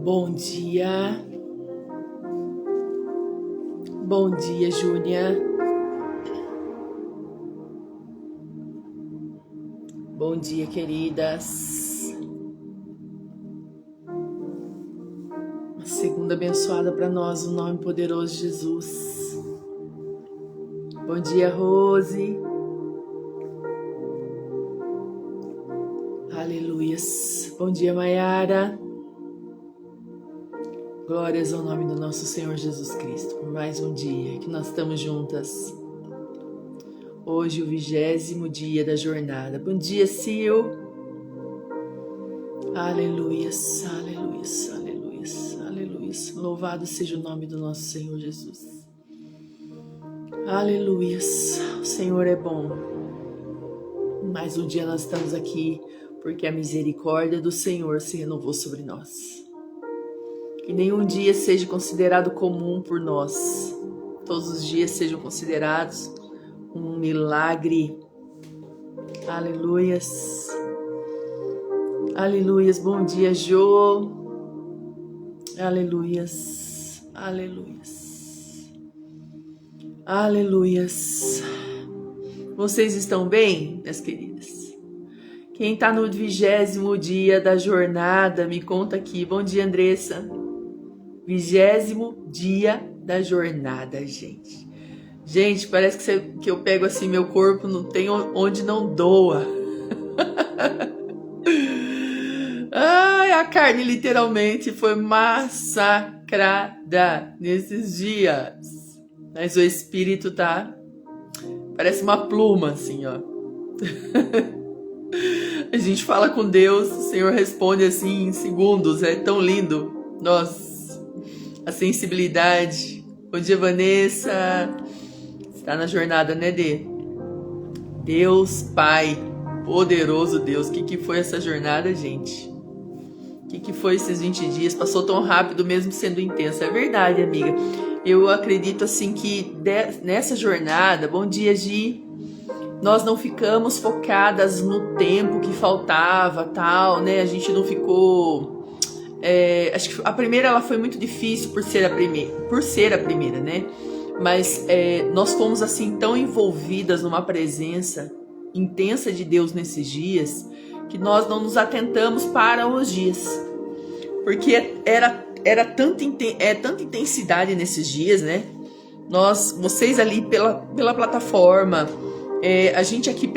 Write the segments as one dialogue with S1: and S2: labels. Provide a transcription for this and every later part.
S1: Bom dia. Bom dia, Júnia. Bom dia, queridas. Uma segunda abençoada para nós, no nome poderoso de Jesus. Bom dia, Rose. Aleluias. Bom dia, Maiara. Glórias ao nome do nosso Senhor Jesus Cristo, por mais um dia que nós estamos juntas. Hoje o 20º dia da jornada. Bom dia, Sil. Aleluias, aleluias, aleluias, aleluias. Louvado seja o nome do nosso Senhor Jesus. Aleluias, o Senhor é bom. Mais um dia nós estamos aqui porque a misericórdia do Senhor se renovou sobre nós. Que nenhum dia seja considerado comum por nós. Todos os dias sejam considerados um milagre. Aleluias. Aleluias. Bom dia, Jô. Aleluias. Aleluias. Aleluias. Vocês estão bem, minhas queridas? Quem está no 20º dia da jornada, me conta aqui. Bom dia, Andressa. 20º dia da jornada, gente. Gente, parece que eu pego assim, meu corpo não tem onde não doa. Ai, a carne literalmente foi massacrada nesses dias. Mas o espírito tá, parece uma pluma assim, ó. A gente fala com Deus, o Senhor responde assim em segundos, é tão lindo. Nossa. A sensibilidade. Bom dia, Vanessa. Está na jornada, né, Dê? Deus Pai, poderoso Deus. O que foi essa jornada, gente? O que foi esses 20 dias? Passou tão rápido mesmo sendo intensa. É verdade, amiga. Eu acredito assim que nessa jornada, bom dia, Gi, nós não ficamos focadas no tempo que faltava, tal, né? A gente não ficou... acho que a primeira ela foi muito difícil por ser a primeira, né? Mas nós fomos assim tão envolvidas numa presença intensa de Deus nesses dias que nós não nos atentamos para os dias, porque era tanta intensidade nesses dias, né? Vocês ali pela plataforma, a gente aqui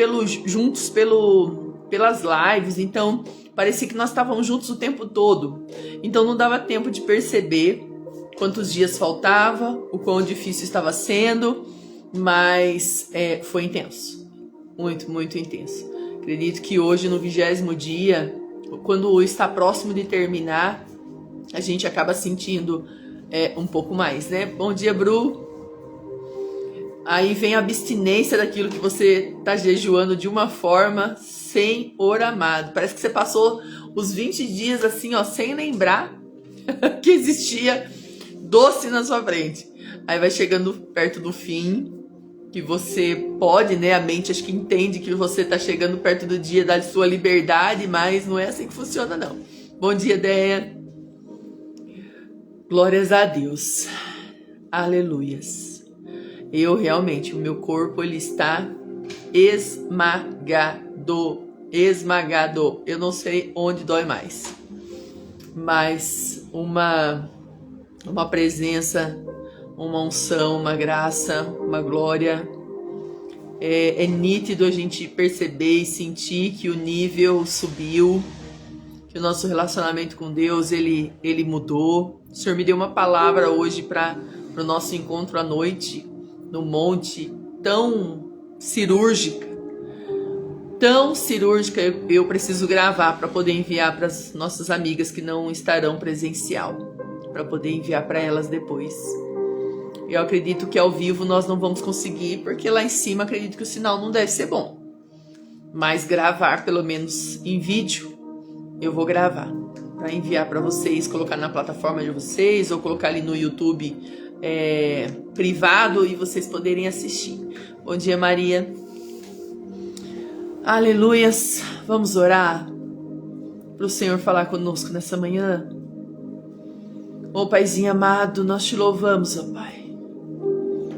S1: juntos pelas lives, então parecia que nós estávamos juntos o tempo todo. Então não dava tempo de perceber quantos dias faltava, o quão difícil estava sendo, mas foi intenso. Muito, muito intenso. Acredito que hoje, no 20º dia, quando está próximo de terminar, a gente acaba sentindo um pouco mais, né? Bom dia, Bru. Aí vem a abstinência daquilo que você está jejuando de uma forma, Senhor amado. Parece que você passou os 20 dias assim, ó, sem lembrar que existia doce na sua frente. Aí vai chegando perto do fim, que você pode, né? A mente acho que entende que você está chegando perto do dia da sua liberdade, mas não é assim que funciona, não. Bom dia, Deia. Glórias a Deus. Aleluias. Eu realmente, o meu corpo ele está esmagado. Eu não sei onde dói mais. Mas uma presença, uma unção, uma graça, uma glória. É nítido a gente perceber e sentir que o nível subiu, que o nosso relacionamento com Deus ele mudou. O Senhor me deu uma palavra hoje para o nosso encontro à noite no monte, tão cirúrgica, eu preciso gravar para poder enviar para as nossas amigas que não estarão presencial, para poder enviar para elas depois. Eu acredito que ao vivo nós não vamos conseguir, porque lá em cima acredito que o sinal não deve ser bom, mas gravar pelo menos em vídeo, eu vou gravar para enviar para vocês, colocar na plataforma de vocês ou colocar ali no YouTube privado e vocês poderem assistir. Bom dia, Maria. Aleluias. Vamos orar para o Senhor falar conosco nessa manhã. Ô Paizinho amado, nós te louvamos, ó Pai.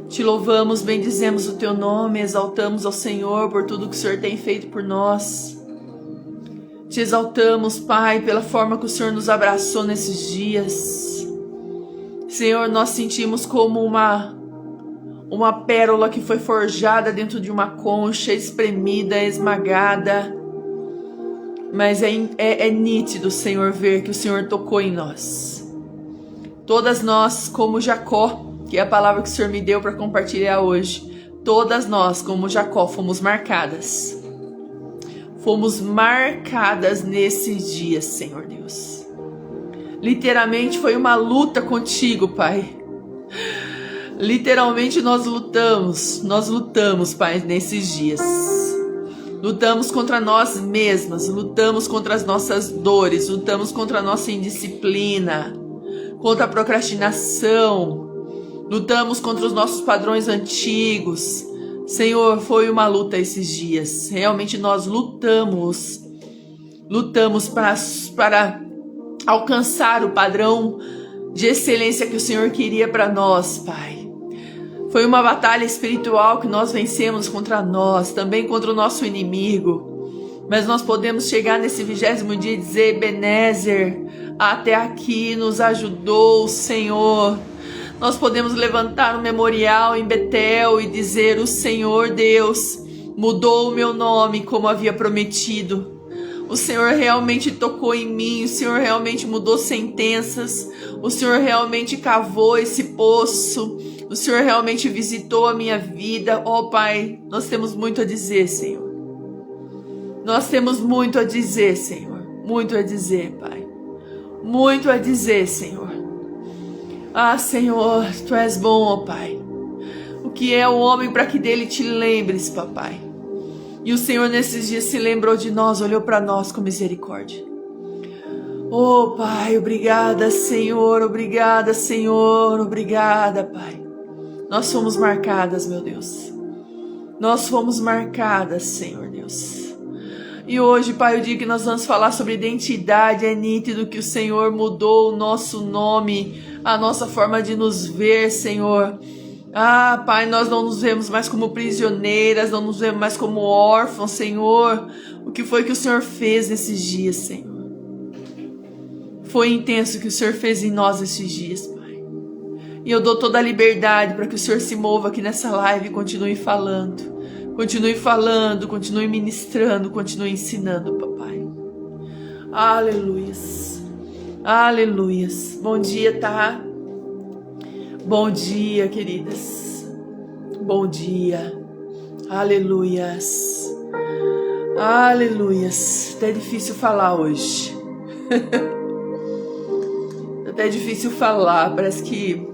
S1: Te louvamos, bendizemos o teu nome, exaltamos ao Senhor por tudo que o Senhor tem feito por nós. Te exaltamos, Pai, pela forma que o Senhor nos abraçou nesses dias. Senhor, nós sentimos como uma pérola que foi forjada dentro de uma concha, espremida, esmagada. Mas é nítido, Senhor, ver que o Senhor tocou em nós. Todas nós, como Jacó, que é a palavra que o Senhor me deu para compartilhar hoje, todas nós, como Jacó, fomos marcadas. Fomos marcadas nesses dias, Senhor Deus. Literalmente foi uma luta contigo, Pai. Literalmente nós lutamos, Pai, nesses dias. Lutamos contra nós mesmas, lutamos contra as nossas dores, lutamos contra a nossa indisciplina, contra a procrastinação, lutamos contra os nossos padrões antigos. Senhor, foi uma luta esses dias. Realmente nós lutamos para alcançar o padrão de excelência que o Senhor queria para nós, Pai. Foi uma batalha espiritual que nós vencemos contra nós, também contra o nosso inimigo. Mas nós podemos chegar nesse 20º dia e dizer: Ebenezer, até aqui nos ajudou o Senhor. Nós podemos levantar um memorial em Betel e dizer: o Senhor Deus mudou o meu nome como havia prometido. O Senhor realmente tocou em mim, o Senhor realmente mudou sentenças, o Senhor realmente cavou esse poço, o Senhor realmente visitou a minha vida. Oh Pai, nós temos muito a dizer, Senhor. Nós temos muito a dizer, Senhor. Muito a dizer, Pai. Muito a dizer, Senhor. Ah, Senhor, Tu és bom, ó Pai. O que é o homem para que dele te lembres, papai? E o Senhor nesses dias se lembrou de nós, olhou para nós com misericórdia. Oh, Pai, obrigada, Senhor, obrigada, Senhor, obrigada, Pai. Nós fomos marcadas, meu Deus. Nós fomos marcadas, Senhor Deus. E hoje, Pai, o dia que nós vamos falar sobre identidade, é nítido que o Senhor mudou o nosso nome, a nossa forma de nos ver, Senhor. Ah, Pai, nós não nos vemos mais como prisioneiras, não nos vemos mais como órfãos, Senhor. O que foi que o Senhor fez nesses dias, Senhor? Foi intenso o que o Senhor fez em nós esses dias, Pai. E eu dou toda a liberdade para que o Senhor se mova aqui nessa live e continue falando. Continue falando, continue ministrando, continue ensinando, papai. Aleluias. Aleluias. Bom dia, tá? Bom dia, queridas. Bom dia. Aleluias. Aleluias. Até difícil falar hoje. Até difícil falar. Parece que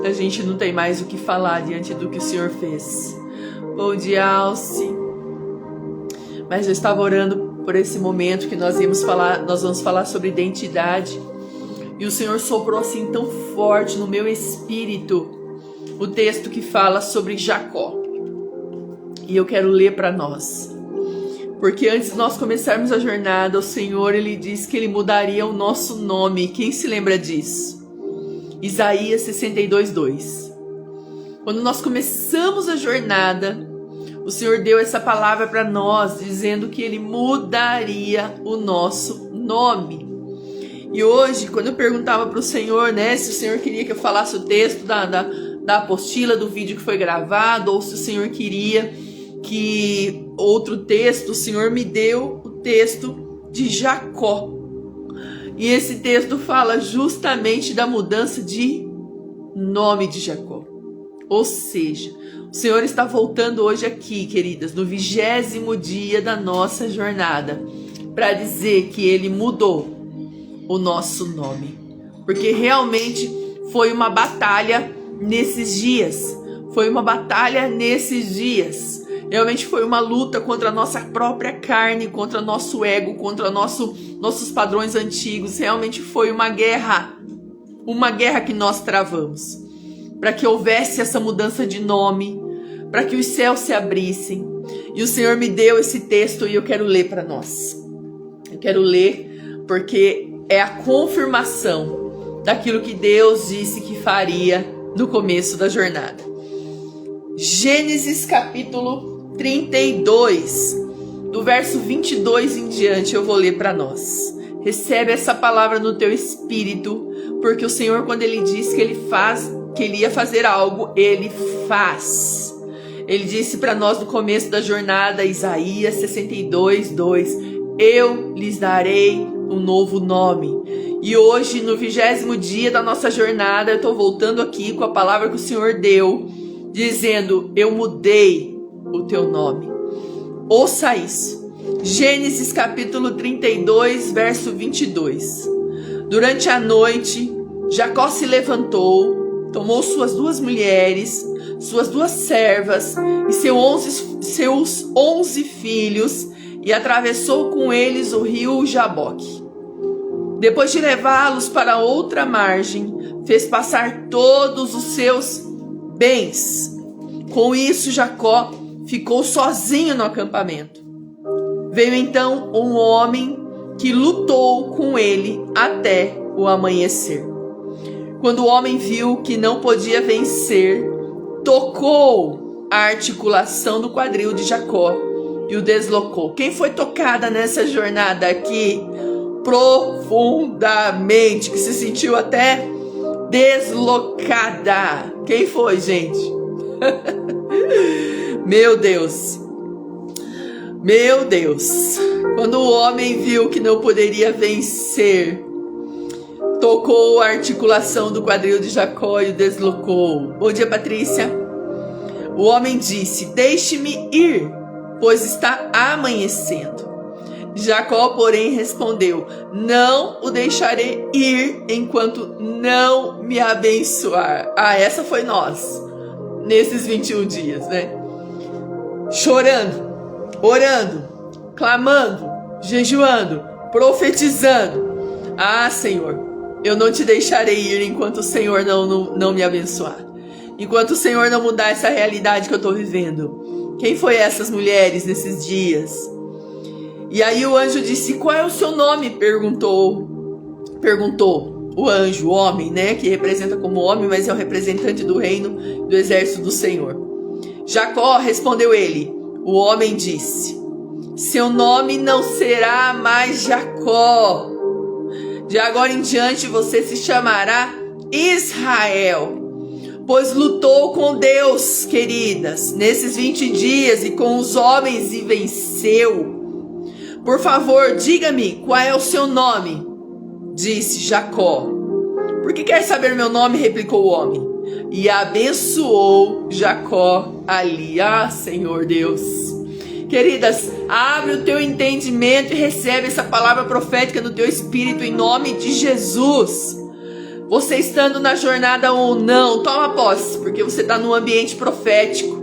S1: a gente não tem mais o que falar diante do que o Senhor fez. Bom dia, Alce. Mas eu estava orando por esse momento que nós vamos falar sobre identidade. E o Senhor soprou assim tão forte no meu espírito o texto que fala sobre Jacó. E eu quero ler para nós. Porque antes de nós começarmos a jornada, o Senhor, Ele disse que Ele mudaria o nosso nome. Quem se lembra disso? Isaías 62:2. Quando nós começamos a jornada, o Senhor deu essa palavra para nós, dizendo que Ele mudaria o nosso nome. E hoje, quando eu perguntava para o Senhor, né, se o Senhor queria que eu falasse o texto da apostila, do vídeo que foi gravado, ou se o Senhor queria que outro texto, o Senhor me deu o texto de Jacó. E esse texto fala justamente da mudança de nome de Jacó. Ou seja, o Senhor está voltando hoje aqui, queridas, no 20º dia da nossa jornada, para dizer que Ele mudou o nosso nome, porque realmente foi uma batalha nesses dias, realmente foi uma luta contra a nossa própria carne, contra nosso ego, contra nossos padrões antigos. Realmente foi uma guerra que nós travamos, para que houvesse essa mudança de nome, para que os céus se abrissem. E o Senhor me deu esse texto e eu quero ler para nós. Eu quero ler porque é a confirmação daquilo que Deus disse que faria no começo da jornada. Gênesis capítulo 32, do verso 22 em diante, eu vou ler para nós. Recebe essa palavra no teu espírito, porque o Senhor, quando Ele disse que Ele ia fazer algo, Ele faz. Ele disse para nós no começo da jornada, Isaías 62, 2, eu lhes darei um novo nome. E hoje, no 20º dia da nossa jornada, eu estou voltando aqui com a palavra que o Senhor deu, dizendo, eu mudei o teu nome. Ouça isso. Gênesis capítulo 32, verso 22. Durante a noite, Jacó se levantou, tomou suas 2 mulheres, suas 2 servas e seus 11 filhos e atravessou com eles o rio Jaboque. Depois de levá-los para outra margem, fez passar todos os seus bens. Com isso, Jacó ficou sozinho no acampamento. Veio então um homem que lutou com ele até o amanhecer. Quando o homem viu que não podia vencer, tocou a articulação do quadril de Jacó e o deslocou. Quem foi tocada nessa jornada aqui profundamente, que se sentiu até deslocada? Quem foi, gente? Meu Deus. Meu Deus. Quando o homem viu que não poderia vencer, tocou a articulação do quadril de Jacó e o deslocou. Bom dia, Patrícia. O homem disse, deixe-me ir, pois está amanhecendo. Jacó, porém, respondeu, não o deixarei ir enquanto não me abençoar. Essa foi nós, nesses 21 dias, né? Chorando, orando, clamando, jejuando, profetizando. Senhor, eu não te deixarei ir enquanto o Senhor não me abençoar. Enquanto o Senhor não mudar essa realidade que eu estou vivendo. Quem foi essas mulheres nesses dias? E aí o anjo disse, qual é o seu nome? Perguntou o anjo, o homem, né? Que representa como homem, mas é o representante do reino, do exército do Senhor. Jacó, respondeu ele. O homem disse, seu nome não será mais Jacó. De agora em diante você se chamará Israel. Pois lutou com Deus, queridas, nesses 20 dias e com os homens e venceu. Por favor, diga-me qual é o seu nome, disse Jacó. Por que quer saber meu nome? Replicou o homem. E abençoou Jacó ali. Senhor Deus. Queridas, abre o teu entendimento e recebe essa palavra profética no teu espírito em nome de Jesus. Você estando na jornada ou não, toma posse, porque você está num ambiente profético.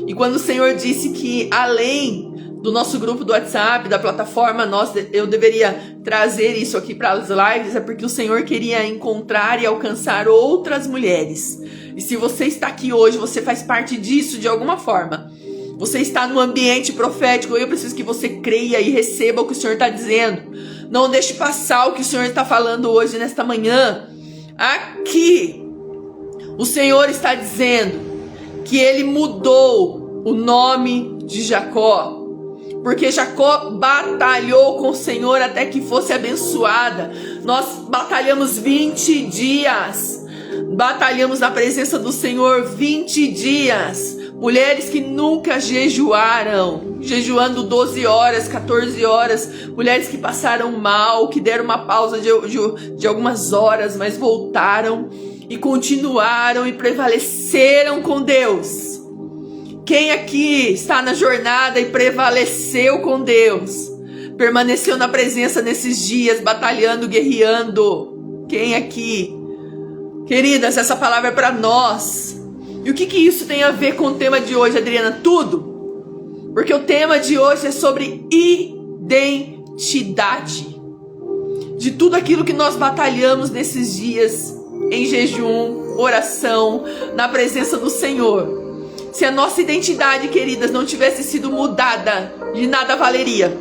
S1: E quando o Senhor disse que além do nosso grupo do WhatsApp, da plataforma, eu deveria trazer isso aqui para as lives, é porque o Senhor queria encontrar e alcançar outras mulheres. E se você está aqui hoje, você faz parte disso de alguma forma. Você está num ambiente profético, eu preciso que você creia e receba o que o Senhor está dizendo. Não deixe passar o que o Senhor está falando hoje, nesta manhã. Aqui, o Senhor está dizendo que Ele mudou o nome de Jacó. Porque Jacó batalhou com o Senhor até que fosse abençoada. Nós batalhamos 20 dias. Batalhamos na presença do Senhor 20 dias. Mulheres que nunca jejuaram, jejuando 12 horas, 14 horas. Mulheres que passaram mal, que deram uma pausa de algumas horas, mas voltaram e continuaram e prevaleceram com Deus. Quem aqui está na jornada e prevaleceu com Deus? Permaneceu na presença nesses dias, batalhando, guerreando? Quem aqui? Queridas, essa palavra é para nós. E o que isso tem a ver com o tema de hoje, Adriana? Tudo. Porque o tema de hoje é sobre identidade. De tudo aquilo que nós batalhamos nesses dias, em jejum, oração, na presença do Senhor. Se a nossa identidade, queridas, não tivesse sido mudada, de nada valeria.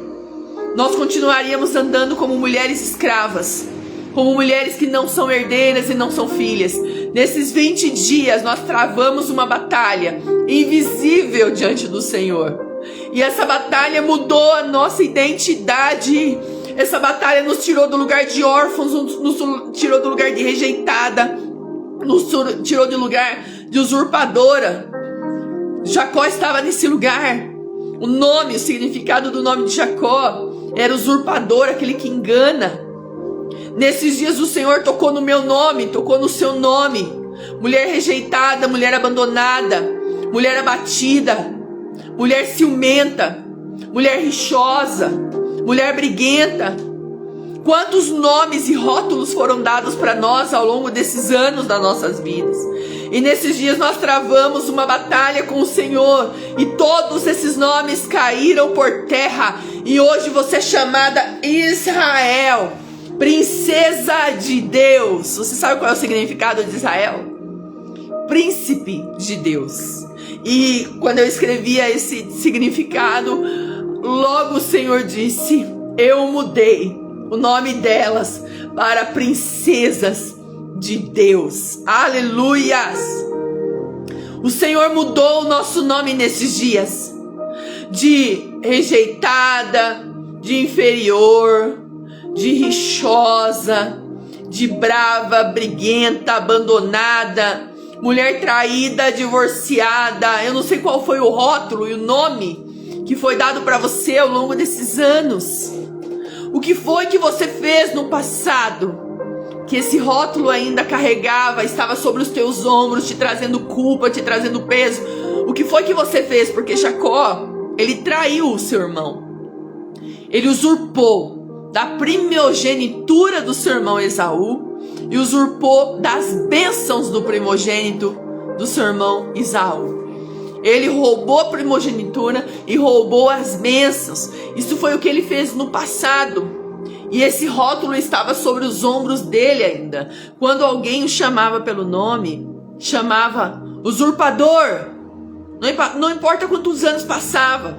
S1: Nós continuaríamos andando como mulheres escravas, como mulheres que não são herdeiras e não são filhas. Nesses 20 dias nós travamos uma batalha invisível diante do Senhor. E essa batalha mudou a nossa identidade. Essa batalha nos tirou do lugar de órfãos, nos tirou do lugar de rejeitada, nos tirou do lugar de usurpadora. Jacó estava nesse lugar. O significado do nome de Jacó era usurpador, aquele que engana. Nesses dias o Senhor tocou no meu nome, tocou no seu nome. Mulher rejeitada, mulher abandonada, mulher abatida, mulher ciumenta, mulher rixosa, mulher briguenta. Quantos nomes e rótulos foram dados para nós ao longo desses anos das nossas vidas. E nesses dias nós travamos uma batalha com o Senhor. E todos esses nomes caíram por terra. E hoje você é chamada Israel, princesa de Deus. Você sabe qual é o significado de Israel? Príncipe de Deus. E quando eu escrevia esse significado, logo o Senhor disse: eu mudei o nome delas para princesas de Deus. Aleluias! O Senhor mudou o nosso nome nesses dias. De rejeitada, de inferior, de rixosa, de brava, briguenta, abandonada, mulher traída, divorciada. Eu não sei qual foi o rótulo e o nome que foi dado para você ao longo desses anos. O que foi que você fez no passado que esse rótulo ainda carregava, estava sobre os teus ombros, te trazendo culpa, te trazendo peso? O que foi que você fez? Porque Jacó, ele traiu o seu irmão. Ele usurpou da primogenitura do seu irmão Esaú e usurpou das bênçãos do primogênito do seu irmão Esaú. Ele roubou a primogenitura e roubou as bênçãos. Isso foi o que ele fez no passado. E esse rótulo estava sobre os ombros dele ainda. Quando alguém o chamava pelo nome, chamava usurpador. Não importa quantos anos passava.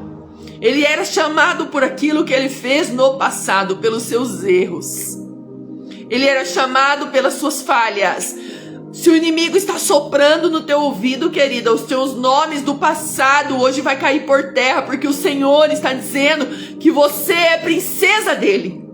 S1: Ele era chamado por aquilo que ele fez no passado, pelos seus erros. Ele era chamado pelas suas falhas. Se o inimigo está soprando no teu ouvido, querida, os teus nomes do passado hoje vai cair por terra, porque o Senhor está dizendo que você é princesa dele.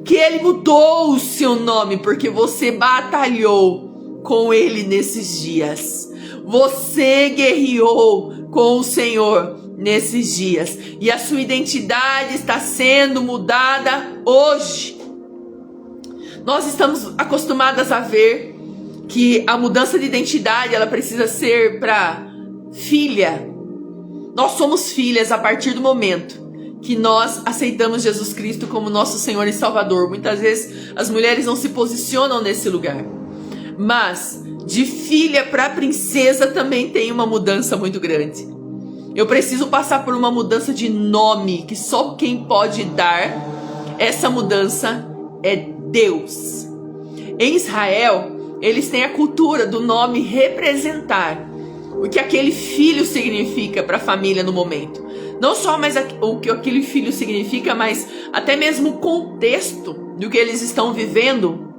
S1: Que ele mudou o seu nome, porque você batalhou com ele nesses dias. Você guerreou com o Senhor nesses dias. E a sua identidade está sendo mudada hoje. Nós estamos acostumadas a ver que a mudança de identidade, ela precisa ser para filha. Nós somos filhas a partir do momento que nós aceitamos Jesus Cristo como nosso Senhor e Salvador. Muitas vezes as mulheres não se posicionam nesse lugar. Mas de filha para princesa também tem uma mudança muito grande. Eu preciso passar por uma mudança de nome, que só quem pode dar essa mudança é Deus. Em Israel, eles têm a cultura do nome representar o que aquele filho significa para a família no momento. Não só mais o que aquele filho significa, mas até mesmo o contexto do que eles estão vivendo.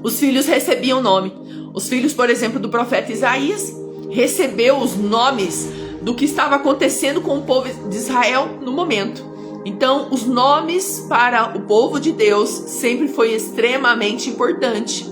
S1: Os filhos recebiam nome. Os filhos, por exemplo, do profeta Isaías, recebeu os nomes do que estava acontecendo com o povo de Israel no momento. Então, os nomes para o povo de Deus sempre foi extremamente importante.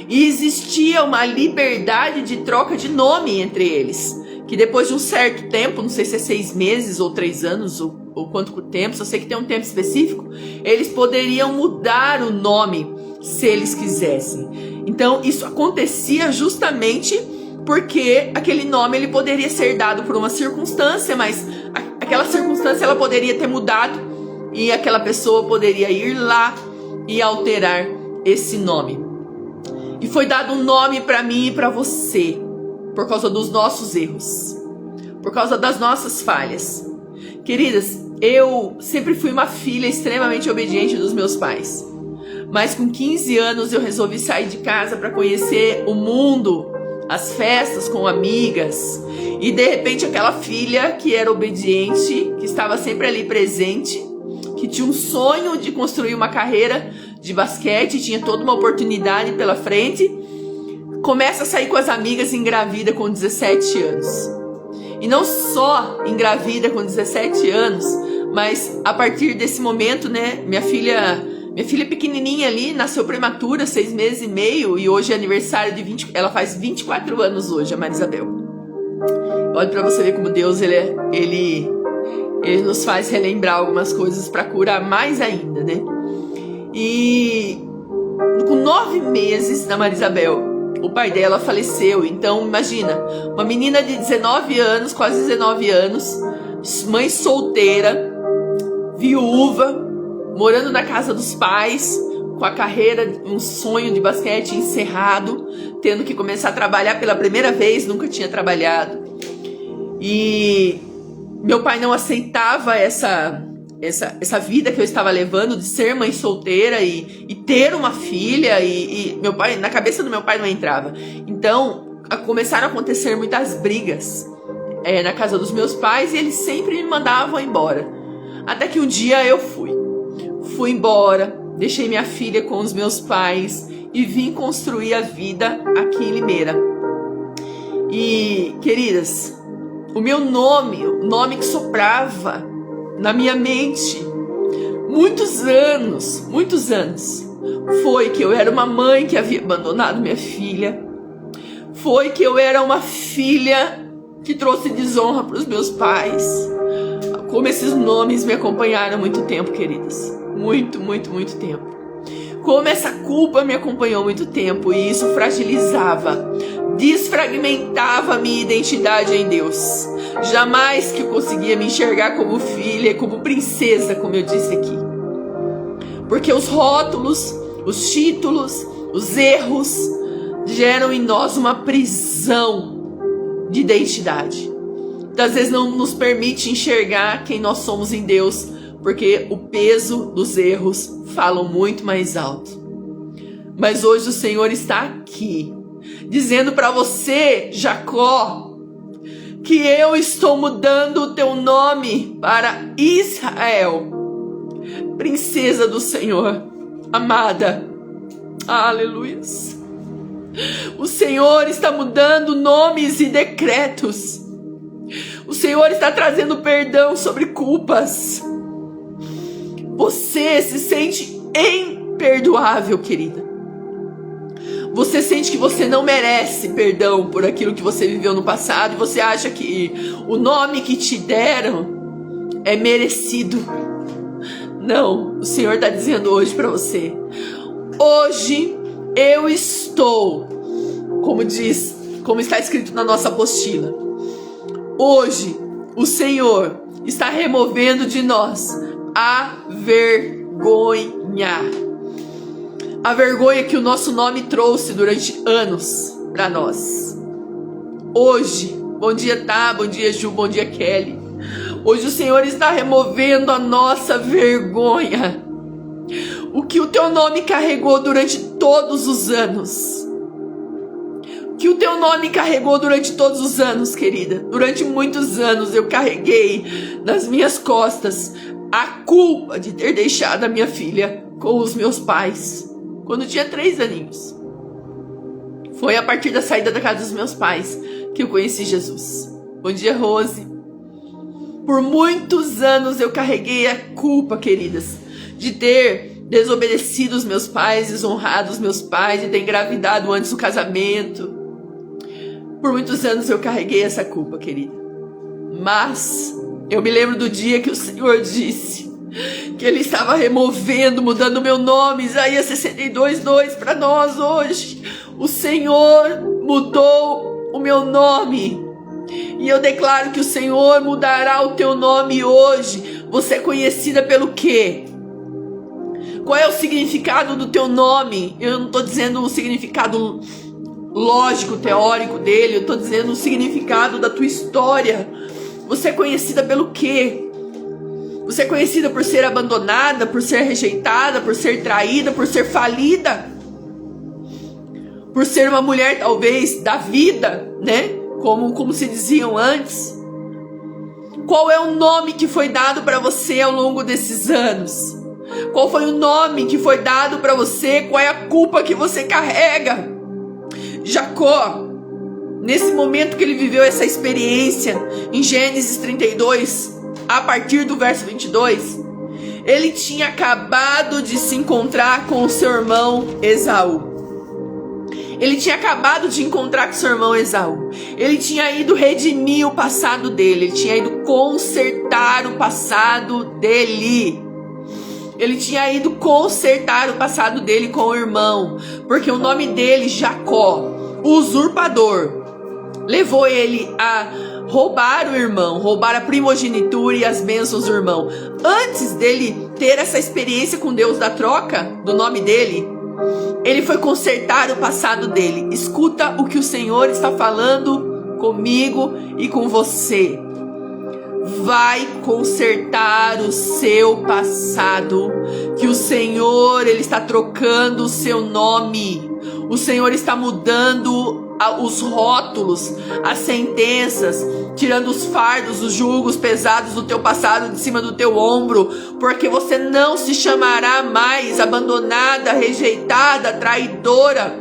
S1: E existia uma liberdade de troca de nome entre eles, que depois de um certo tempo, não sei se é 6 meses ou 3 anos ou quanto tempo, só sei que tem um tempo específico, eles poderiam mudar o nome se eles quisessem. Então isso acontecia justamente porque aquele nome ele poderia ser dado por uma circunstância, mas aquela circunstância ela poderia ter mudado e aquela pessoa poderia ir lá e alterar esse nome. E foi dado um nome para mim e para você, por causa dos nossos erros, por causa das nossas falhas. Queridas, eu sempre fui uma filha extremamente obediente dos meus pais. Mas com 15 anos eu resolvi sair de casa para conhecer o mundo, as festas com amigas. E de repente aquela filha que era obediente, que estava sempre ali presente, que tinha um sonho de construir uma carreira, de basquete, tinha toda uma oportunidade pela frente. Começa a sair com as amigas e engravida com 17 anos. E não só engravida com 17 anos, mas a partir desse momento, né, minha filha pequenininha ali, nasceu prematura, 6 meses e meio, e hoje é aniversário de 20, ela faz 24 anos hoje, a Maria Isabel. Olha pra você ver como Deus, ele nos faz relembrar algumas coisas para curar mais ainda, né? E com 9 meses da Maria Isabel, o pai dela faleceu. Então imagina, uma menina de 19 anos, quase 19 anos, mãe solteira, viúva, morando na casa dos pais, com a carreira, um sonho de basquete encerrado, tendo que começar a trabalhar pela primeira vez, nunca tinha trabalhado. E meu pai não aceitava essa vida que eu estava levando de ser mãe solteira e ter uma filha, e meu pai, na cabeça do meu pai não entrava. Então começaram a acontecer muitas brigas na casa dos meus pais, e eles sempre me mandavam embora. Até que um dia eu fui embora, deixei minha filha com os meus pais e vim construir a vida aqui em Limeira. E, queridas, o meu nome, o nome que soprava na minha mente muitos anos, foi que eu era uma mãe que havia abandonado minha filha, foi que eu era uma filha que trouxe desonra para os meus pais. Como esses nomes me acompanharam há muito tempo, queridas, muito tempo. Como essa culpa me acompanhou há muito tempo, e isso fragilizava, desfragmentava a minha identidade em Deus. Jamais que eu conseguia me enxergar como filha, como princesa, como eu disse aqui. Porque os rótulos, os títulos, os erros geram em nós uma prisão de identidade. Às vezes não nos permite enxergar quem nós somos em Deus, porque o peso dos erros falam muito mais alto. Mas hoje o Senhor está aqui, dizendo para você, Jacó, que eu estou mudando o teu nome para Israel, princesa do Senhor, amada. Aleluia. O Senhor está mudando nomes e decretos. O Senhor está trazendo perdão sobre culpas. Você se sente imperdoável, querida. Você sente que você não merece perdão por aquilo que você viveu no passado, e você acha que o nome que te deram é merecido. Não, o Senhor está dizendo hoje para você: hoje eu estou, como está escrito na nossa apostila, hoje o Senhor está removendo de nós a vergonha. A vergonha que o nosso nome trouxe durante anos para nós. Hoje, bom dia Tá, bom dia Ju, bom dia Kelly. Hoje o Senhor está removendo a nossa vergonha. O que o teu nome carregou durante todos os anos. O que o teu nome carregou durante todos os anos, querida. Durante muitos anos eu carreguei nas minhas costas a culpa de ter deixado a minha filha com os meus pais quando tinha 3 aninhos. Foi a partir da saída da casa dos meus pais que eu conheci Jesus. Bom dia, Rose. Por muitos anos eu carreguei a culpa, queridas, de ter desobedecido os meus pais, desonrado os meus pais, de ter engravidado antes do casamento. Por muitos anos eu carreguei essa culpa, querida. Mas eu me lembro do dia que o Senhor disse que Ele estava removendo, mudando o meu nome. Isaías 62:2 para nós hoje. O Senhor mudou o meu nome. E eu declaro que o Senhor mudará o teu nome hoje. Você é conhecida pelo quê? Qual é o significado do teu nome? Eu não estou dizendo o significado lógico, teórico dele. Eu estou dizendo o significado da tua história. Você é conhecida pelo quê? Você é conhecida por ser abandonada, por ser rejeitada, por ser traída, por ser falida, por ser uma mulher talvez da vida, né? Como se diziam antes. Qual é o nome que foi dado para você ao longo desses anos? Qual foi o nome que foi dado para você? Qual é a culpa que você carrega? Jacó, nesse momento que ele viveu essa experiência, em Gênesis 32, a partir do verso 22, ele tinha acabado de se encontrar com o seu irmão Esaú. Ele tinha acabado de encontrar com seu irmão Esaú. Ele tinha ido redimir o passado dele. Ele tinha ido consertar o passado dele. Ele tinha ido consertar o passado dele com o irmão. Porque o nome dele, Jacó, o usurpador, levou ele a roubar o irmão, roubar a primogenitura e as bênçãos do irmão. Antes dele ter essa experiência com Deus da troca do nome dele, ele foi consertar o passado dele. Escuta o que o Senhor está falando comigo e com você. Vai consertar o seu passado, que o Senhor, Ele está trocando o seu nome. O Senhor está mudando os rótulos, as sentenças, tirando os fardos, os julgos pesados do teu passado de cima do teu ombro, porque você não se chamará mais abandonada, rejeitada, traidora,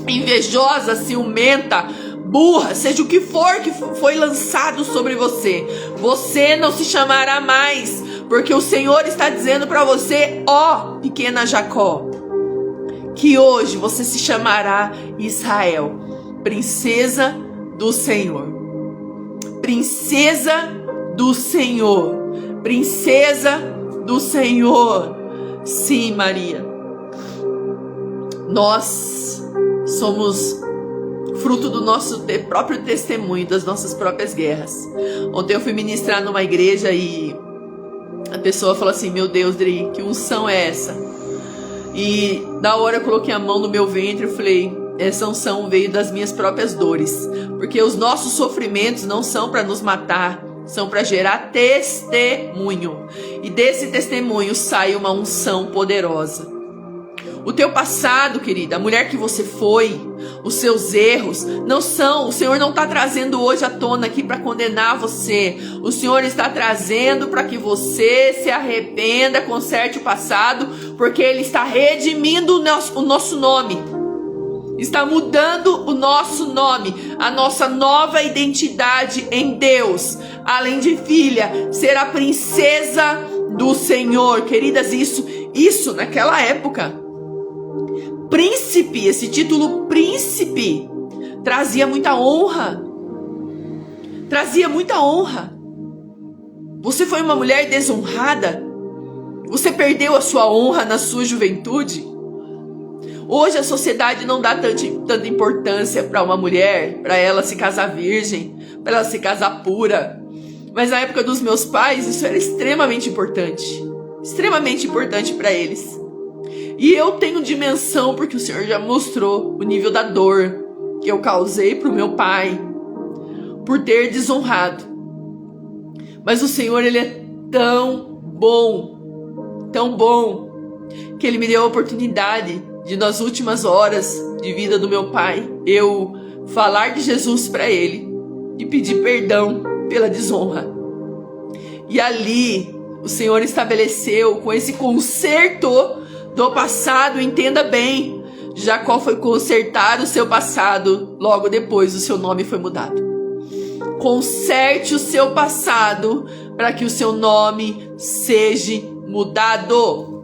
S1: invejosa, ciumenta, burra, seja o que for que foi lançado sobre você. Você não se chamará mais, porque o Senhor está dizendo para você, ó pequena Jacó, que hoje você se chamará Israel, princesa do Senhor. Princesa do Senhor. Princesa do Senhor. Sim, Maria. Nós somos fruto do nosso próprio testemunho, das nossas próprias guerras. Ontem eu fui ministrar numa igreja e a pessoa falou assim, meu Deus, Dri, que unção é essa? E na hora eu coloquei a mão no meu ventre e falei, essa unção veio das minhas próprias dores, porque os nossos sofrimentos não são para nos matar, são para gerar testemunho, e desse testemunho sai uma unção poderosa. O teu passado, querida, a mulher que você foi, os seus erros, não são, o Senhor não está trazendo hoje à tona aqui para condenar você. O Senhor está trazendo para que você se arrependa, conserte o passado, porque Ele está redimindo o nosso nome. Está mudando o nosso nome, a nossa nova identidade em Deus. Além de filha, ser a princesa do Senhor. Queridas, isso naquela época, príncipe, esse título príncipe, trazia muita honra. Trazia muita honra. Você foi uma mulher desonrada? Você perdeu a sua honra na sua juventude? Hoje a sociedade não dá tanta importância para uma mulher, para ela se casar virgem, para ela se casar pura. Mas na época dos meus pais, isso era extremamente importante para eles. E eu tenho dimensão, porque o Senhor já mostrou o nível da dor que eu causei para o meu pai, por ter desonrado. Mas o Senhor, Ele é tão bom, que Ele me deu a oportunidade de, nas últimas horas de vida do meu pai, eu falar de Jesus para ele e pedir perdão pela desonra. E ali o Senhor estabeleceu, com esse conserto do passado, entenda bem, Jacó foi consertar o seu passado, logo depois o seu nome foi mudado. Conserte o seu passado para que o seu nome seja mudado.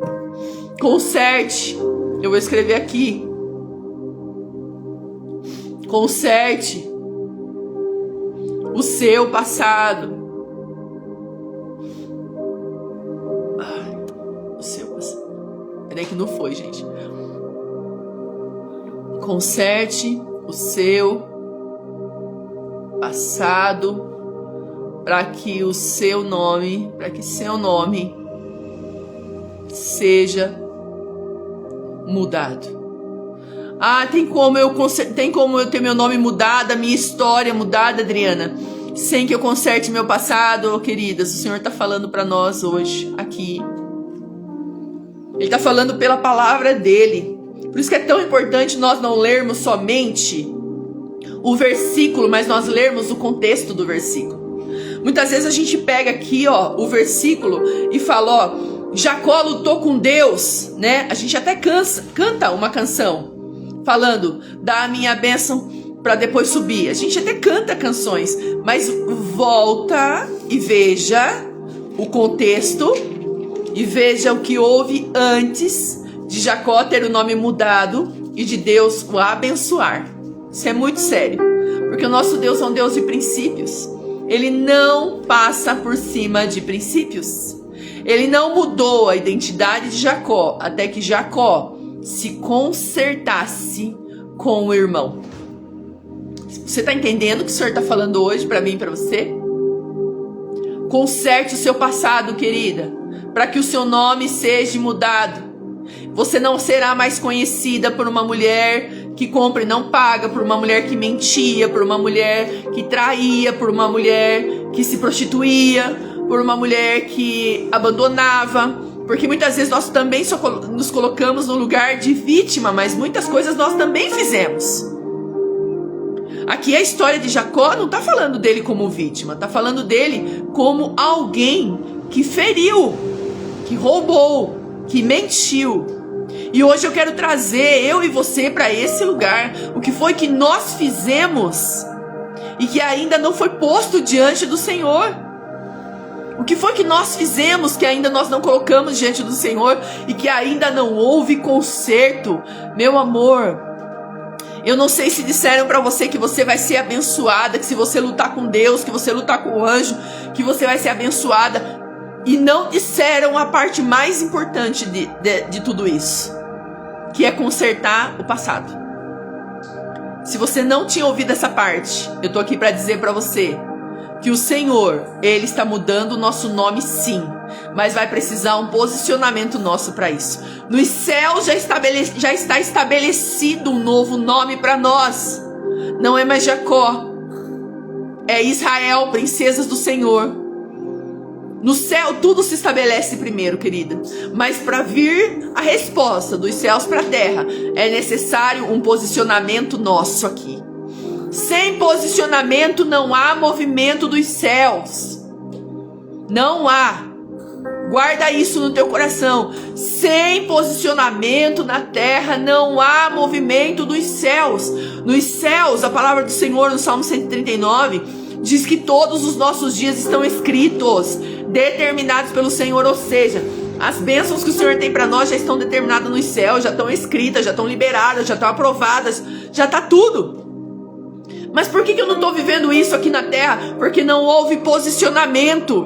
S1: Conserte. Eu vou escrever aqui. Conserte o seu passado. O seu passado. Peraí que não foi, gente. Conserte o seu passado para que o seu nome, seja mudado. Tem como eu ter meu nome mudado, a minha história mudada, Adriana, sem que eu conserte meu passado? Queridas, o Senhor está falando para nós hoje, aqui. Ele está falando pela palavra dele. Por isso que é tão importante nós não lermos somente o versículo, mas nós lermos o contexto do versículo. Muitas vezes a gente pega aqui, o versículo e fala, Jacó lutou com Deus, né? A gente até canta uma canção falando: dá a minha bênção para depois subir. A gente até canta canções, mas volta e veja o contexto e veja o que houve antes de Jacó ter o nome mudado e de Deus o abençoar. Isso é muito sério, porque o nosso Deus é um Deus de princípios. Ele não passa por cima de princípios. Ele não mudou a identidade de Jacó até que Jacó se consertasse com o irmão. Você está entendendo o que o Senhor está falando hoje para mim e para você? Conserte o seu passado, querida, para que o seu nome seja mudado. Você não será mais conhecida por uma mulher que compra e não paga, por uma mulher que mentia, por uma mulher que traía, por uma mulher que se prostituía, por uma mulher que abandonava. Porque muitas vezes nós também só nos colocamos no lugar de vítima, mas muitas coisas nós também fizemos. Aqui a história de Jacó não está falando dele como vítima, está falando dele como alguém que feriu, que roubou, que mentiu. E hoje eu quero trazer eu e você para esse lugar. O que foi que nós fizemos e que ainda não foi posto diante do Senhor? O que foi que nós fizemos que ainda nós não colocamos diante do Senhor e que ainda não houve conserto? Meu amor, eu não sei se disseram para você que você vai ser abençoada, que se você lutar com Deus, que você lutar com o anjo, que você vai ser abençoada. E não disseram a parte mais importante de tudo isso, que é consertar o passado. Se você não tinha ouvido essa parte, eu tô aqui para dizer para você que o Senhor, Ele está mudando o nosso nome sim, mas vai precisar um posicionamento nosso para isso. Nos céus já está estabelecido um novo nome para nós. Não é mais Jacó, é Israel, princesas do Senhor. No céu tudo se estabelece primeiro, querida. Mas para vir a resposta dos céus para a terra, é necessário um posicionamento nosso aqui. Sem posicionamento não há movimento dos céus. Não há. Guarda isso no teu coração. Sem posicionamento na terra não há movimento dos céus. Nos céus, a palavra do Senhor no Salmo 139 diz que todos os nossos dias estão escritos, determinados pelo Senhor, ou seja, as bênçãos que o Senhor tem para nós já estão determinadas nos céus, já estão escritas, já estão liberadas, já estão aprovadas, já está tudo. Mas por que eu não estou vivendo isso aqui na terra? Porque não houve posicionamento,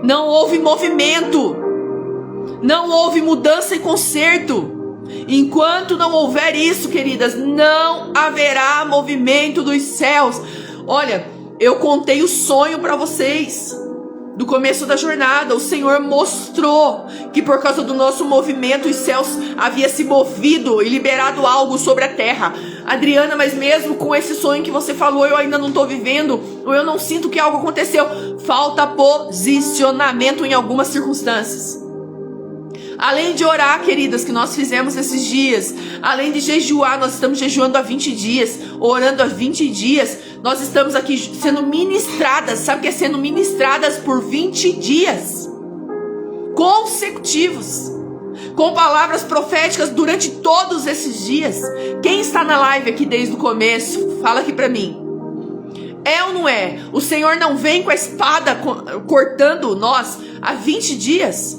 S1: não houve movimento, não houve mudança e conserto. Enquanto não houver isso, queridas, não haverá movimento dos céus. Olha, eu contei o sonho para vocês do começo da jornada. O Senhor mostrou que por causa do nosso movimento os céus haviam se movido e liberado algo sobre a terra. Adriana, mas mesmo com esse sonho que você falou, eu ainda não estou vivendo, ou eu não sinto que algo aconteceu. Falta posicionamento em algumas circunstâncias. Além de orar, queridas, que nós fizemos esses dias, além de jejuar, nós estamos jejuando há 20 dias, orando há 20 dias, nós estamos aqui sendo ministradas. Sabe o que é sendo ministradas por 20 dias consecutivos, com palavras proféticas durante todos esses dias? Quem está na live aqui desde o começo, fala aqui pra mim. É ou não é? O Senhor não vem com a espada cortando nós há 20 dias?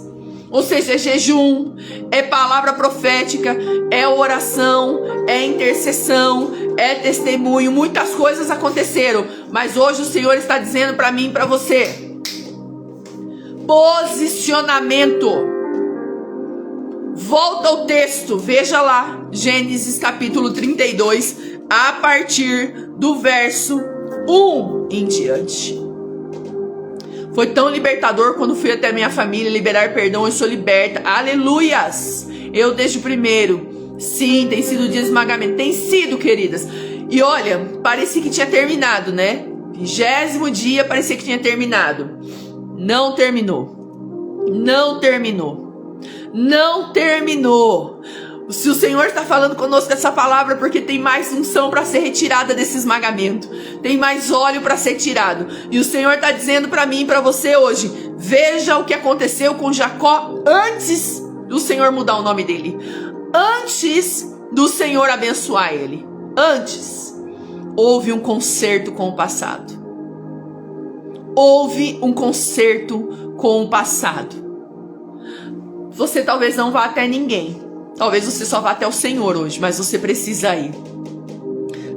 S1: Ou seja, é jejum, é palavra profética, é oração, é intercessão, é testemunho. Muitas coisas aconteceram, mas hoje o Senhor está dizendo para mim e para você: posicionamento. Volta ao texto, veja lá, Gênesis capítulo 32, a partir do verso 1 em diante. Foi tão libertador quando fui até a minha família liberar perdão. Eu sou liberta, aleluias. Eu desde o primeiro. Sim, tem sido de esmagamento. Tem sido, queridas. E olha, parecia que tinha terminado, né? 20º dia parecia que tinha terminado. Não terminou. Não terminou. Não terminou. Se o Senhor está falando conosco dessa palavra, porque tem mais unção para ser retirada desse esmagamento, tem mais óleo para ser tirado. E o Senhor está dizendo para mim e para você hoje: veja o que aconteceu com Jacó antes do Senhor mudar o nome dele, antes do Senhor abençoar ele. Antes, houve um conserto com o passado. Houve um conserto com o passado. Você talvez não vá até ninguém. Talvez você só vá até o Senhor hoje, mas você precisa ir.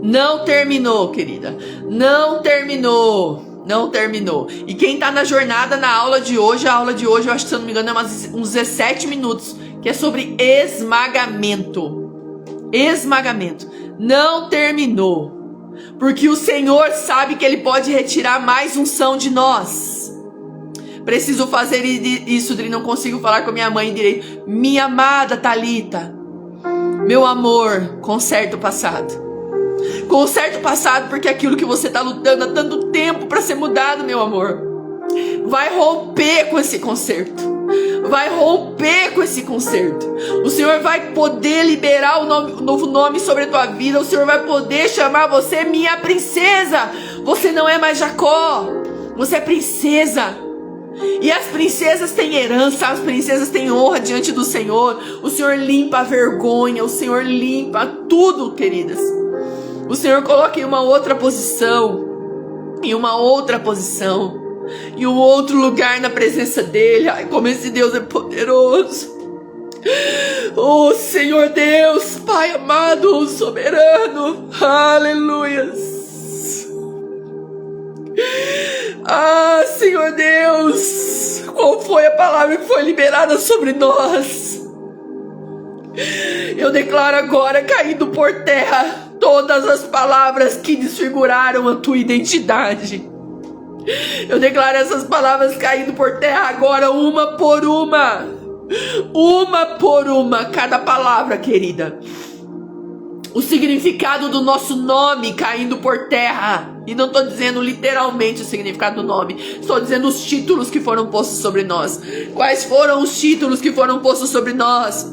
S1: Não terminou, querida. Não terminou. Não terminou. E quem tá na jornada, na aula de hoje, a aula de hoje, eu acho que, se eu não me engano, é uns 17 minutos, que é sobre esmagamento. Esmagamento. Não terminou. Porque o Senhor sabe que Ele pode retirar mais unção de nós. Preciso fazer isso, Dri, não consigo falar com a minha mãe direito. Minha amada Thalita, meu amor, conserta o passado. Conserta o passado, porque aquilo que você está lutando há tanto tempo para ser mudado, meu amor, vai romper com esse conserto. Vai romper com esse conserto. O Senhor vai poder liberar o novo nome sobre a tua vida. O Senhor vai poder chamar você minha princesa. Você não é mais Jacó, você é princesa. E as princesas têm herança, as princesas têm honra diante do Senhor. O Senhor limpa a vergonha, o Senhor limpa tudo, queridas. O Senhor coloca em uma outra posição, em uma outra posição, em um outro lugar na presença dEle. Ai, como esse Deus é poderoso. Oh, Senhor Deus, Pai amado, soberano, aleluias. Ah, Senhor Deus, qual foi a palavra que foi liberada sobre nós? Eu declaro agora, caindo por terra, todas as palavras que desfiguraram a tua identidade. Eu declaro essas palavras caindo por terra agora, uma por uma. Uma por uma, cada palavra, querida. O significado do nosso nome caindo por terra. E não estou dizendo literalmente o significado do nome. Estou dizendo os títulos que foram postos sobre nós. Quais foram os títulos que foram postos sobre nós?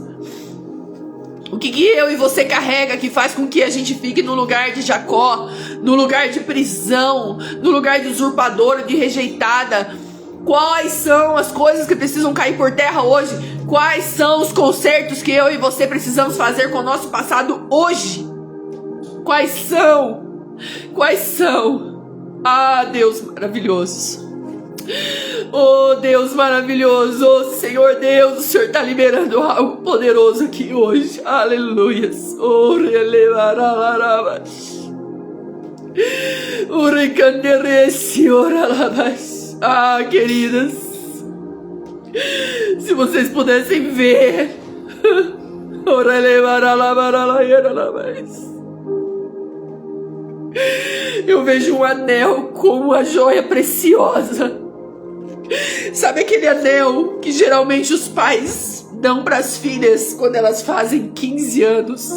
S1: O que eu e você carrega que faz com que a gente fique no lugar de Jacó, no lugar de prisão, no lugar de usurpadora, de rejeitada? Quais são as coisas que precisam cair por terra hoje? Quais são os consertos que eu e você precisamos fazer com o nosso passado hoje? Quais são? Quais são? Ah, Deus maravilhoso. Oh, Deus maravilhoso. Oh, Senhor Deus, o Senhor está liberando algo poderoso aqui hoje. Aleluias. Oh, relevaralarabash. Oh, recanderesse, oralabas. Ah, queridas, se vocês pudessem ver. Oh, relevaralabaralayeralabas. Eu vejo um anel como uma joia preciosa. Sabe aquele anel que geralmente os pais dão para as filhas quando elas fazem 15 anos?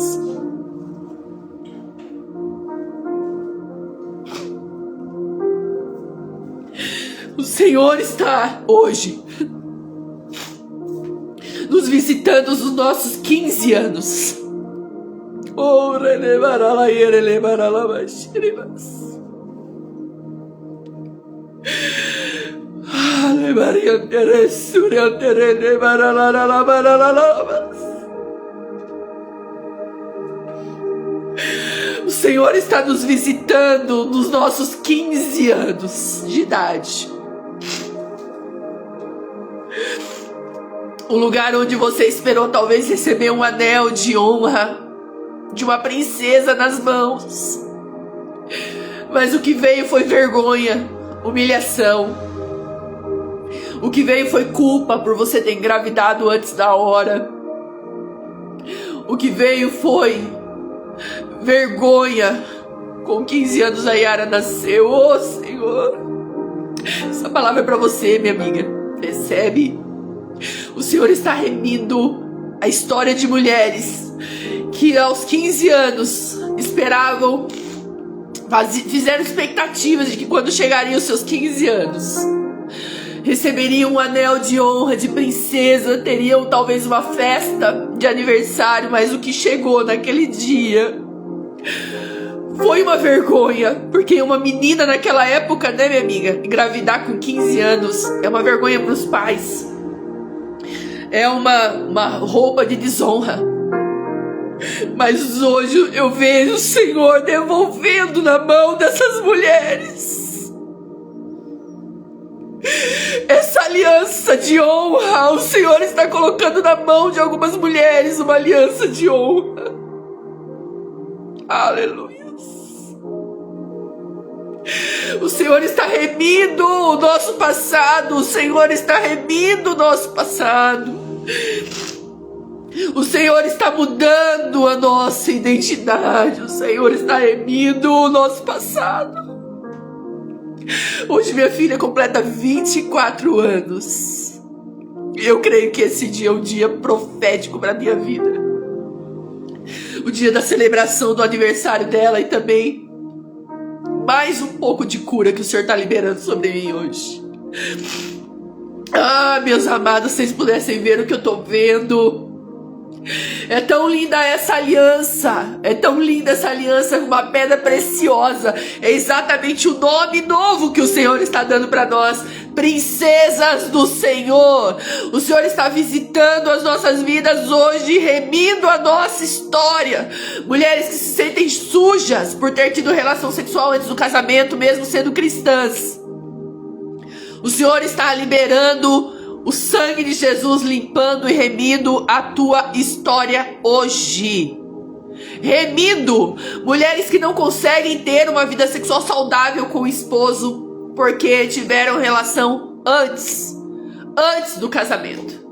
S1: O Senhor está hoje nos visitando nos nossos 15 anos. Oh, o Senhor está nos visitando nos nossos 15 anos de idade. O lugar onde você esperou talvez receber um anel de honra de uma princesa nas mãos, mas o que veio foi vergonha, humilhação. O que veio foi culpa por você ter engravidado antes da hora. O que veio foi vergonha. Com 15 anos a Yara nasceu. Oh, Senhor, essa palavra é para você, minha amiga. Recebe. O Senhor está remindo a história de mulheres que aos 15 anos esperavam, fizeram expectativas de que quando chegariam os seus 15 anos, receberiam um anel de honra de princesa, teriam talvez uma festa de aniversário, mas o que chegou naquele dia foi uma vergonha, porque uma menina naquela época, né, minha amiga, engravidar com 15 anos é uma vergonha para os pais, é uma roupa de desonra. Mas hoje eu vejo o Senhor devolvendo na mão dessas mulheres essa aliança de honra. O Senhor está colocando na mão de algumas mulheres uma aliança de honra. Aleluia. O Senhor está remindo o nosso passado. O Senhor está remindo o nosso passado. O Senhor está mudando a nossa identidade. O Senhor está remindo o nosso passado. Hoje minha filha completa 24 anos. E eu creio que esse dia é um dia profético para a minha vida. O dia da celebração do aniversário dela e também mais um pouco de cura que o Senhor está liberando sobre mim hoje. Ah, meus amados, se vocês pudessem ver o que eu estou vendo. É tão linda essa aliança. É tão linda essa aliança, uma pedra preciosa. É exatamente o nome novo que o Senhor está dando para nós. Princesas do Senhor. O Senhor está visitando as nossas vidas hoje, remindo a nossa história. Mulheres que se sentem sujas por ter tido relação sexual antes do casamento, mesmo sendo cristãs. O Senhor está liberando o sangue de Jesus, limpando e remindo a tua história hoje. Remindo mulheres que não conseguem ter uma vida sexual saudável com o esposo porque tiveram relação antes do casamento.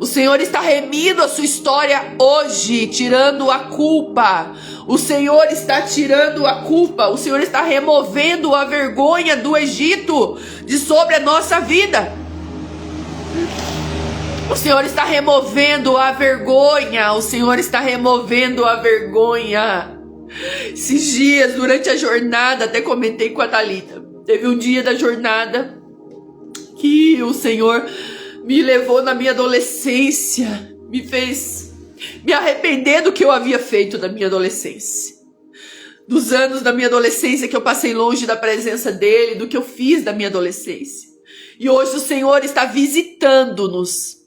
S1: O Senhor está remindo a sua história hoje, tirando a culpa. O Senhor está tirando a culpa. O Senhor está removendo a vergonha do Egito de sobre a nossa vida. O Senhor está removendo a vergonha. O Senhor está removendo a vergonha. Esses dias, durante a jornada, até comentei com a Thalita. Teve um dia da jornada que o Senhor me levou na minha adolescência. Me fez me arrepender do que eu havia feito na minha adolescência. Dos anos da minha adolescência que eu passei longe da presença dele, do que eu fiz da minha adolescência. E hoje o Senhor está visitando-nos.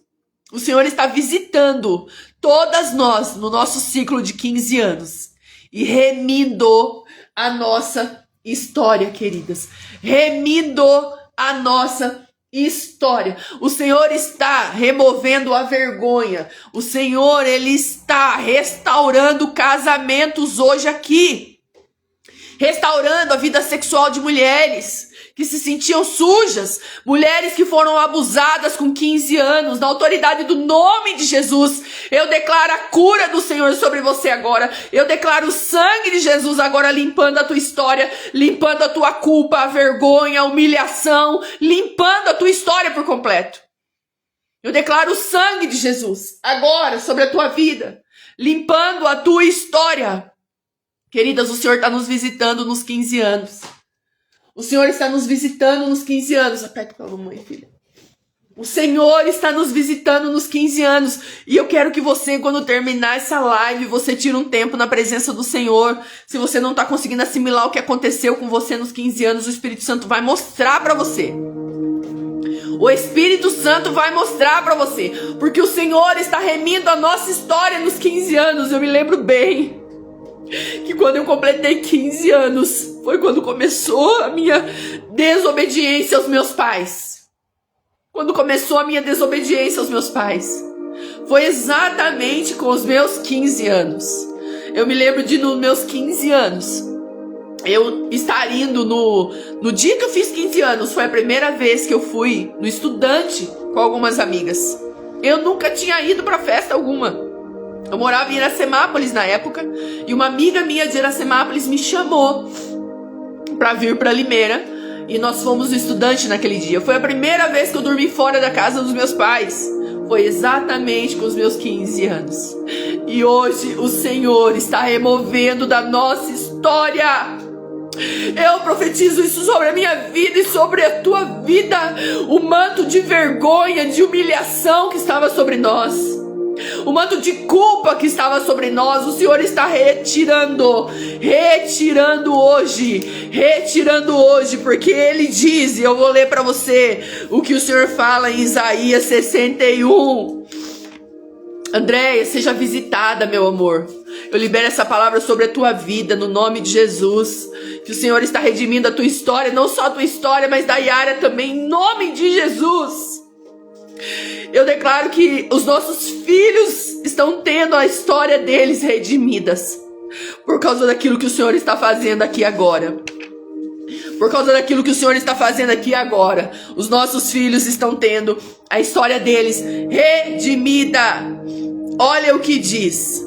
S1: O Senhor está visitando todas nós no nosso ciclo de 15 anos. E remindo a nossa história, queridas. Remindo a nossa história. O Senhor está removendo a vergonha. O Senhor, Ele está restaurando casamentos hoje aqui. Restaurando a vida sexual de mulheres que se sentiam sujas, mulheres que foram abusadas com 15 anos, na autoridade do nome de Jesus. Eu declaro a cura do Senhor sobre você agora. Eu declaro o sangue de Jesus agora limpando a tua história, limpando a tua culpa, a vergonha, a humilhação, limpando a tua história por completo. Eu declaro o sangue de Jesus agora sobre a tua vida, limpando a tua história. Queridas, o Senhor está nos visitando nos 15 anos. O Senhor está nos visitando nos 15 anos. Aperta para a mamãe, filha. O Senhor está nos visitando nos 15 anos. E eu quero que você, quando terminar essa live, você tire um tempo na presença do Senhor. Se você não está conseguindo assimilar o que aconteceu com você nos 15 anos, o Espírito Santo vai mostrar para você. O Espírito Santo vai mostrar para você. Porque o Senhor está remindo a nossa história nos 15 anos. Eu me lembro bem que quando eu completei 15 anos, foi quando começou a minha desobediência aos meus pais. Quando começou a minha desobediência aos meus pais. Foi exatamente com os meus 15 anos. Eu me lembro de nos meus 15 anos, eu estar indo no dia que eu fiz 15 anos, foi a primeira vez que eu fui no Estudante com algumas amigas. Eu nunca tinha ido para festa alguma. Eu morava em Iracemápolis na época, e uma amiga minha de Iracemápolis me chamou para vir para Limeira, e nós fomos no Estudante naquele dia. Foi a primeira vez que eu dormi fora da casa dos meus pais. Foi exatamente com os meus 15 anos. E hoje o Senhor está removendo da nossa história Eu profetizo isso sobre a minha vida e sobre a tua vida. O manto de vergonha, de humilhação que estava sobre nós, o manto de culpa que estava sobre nós, o Senhor está retirando hoje, porque Ele diz, e eu vou ler para você o que o Senhor fala em Isaías 61. Andréia, seja visitada, meu amor. Eu libero essa palavra sobre a tua vida, no nome de Jesus. Que o Senhor está redimindo a tua história, não só a tua história, mas da Yara também, em nome de Jesus. Eu declaro que os nossos filhos estão tendo a história deles redimidas, por causa daquilo que o Senhor está fazendo aqui agora. Por causa daquilo que o Senhor está fazendo aqui agora, os nossos filhos estão tendo a história deles redimida. Olha o que diz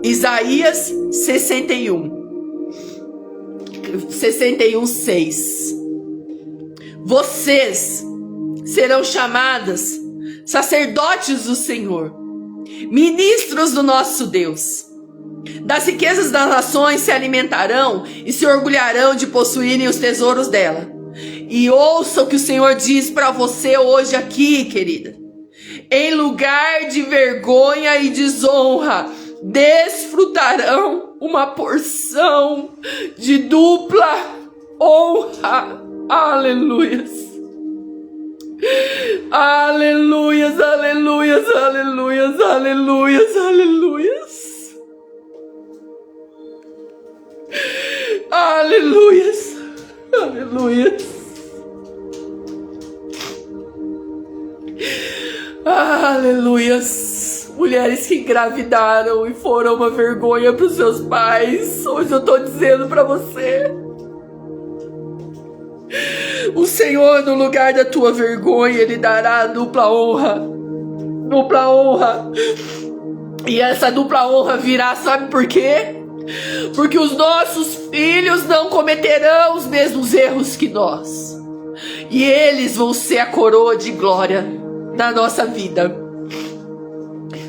S1: Isaías 61:6. Vocês serão chamadas sacerdotes do Senhor, ministros do nosso Deus. Das riquezas das nações se alimentarão e se orgulharão de possuírem os tesouros dela. E ouça o que o Senhor diz para você hoje aqui, querida. Em lugar de vergonha e desonra, desfrutarão uma porção de dupla honra. Aleluias. Aleluias, aleluias, aleluias, aleluias, aleluias. Aleluias, aleluias. Aleluias. Mulheres que engravidaram e foram uma vergonha para os seus pais, hoje eu estou dizendo para você: o Senhor, no lugar da tua vergonha, Ele dará dupla honra. Dupla honra. E essa dupla honra virá, sabe por quê? Porque os nossos filhos não cometerão os mesmos erros que nós. E eles vão ser a coroa de glória na nossa vida.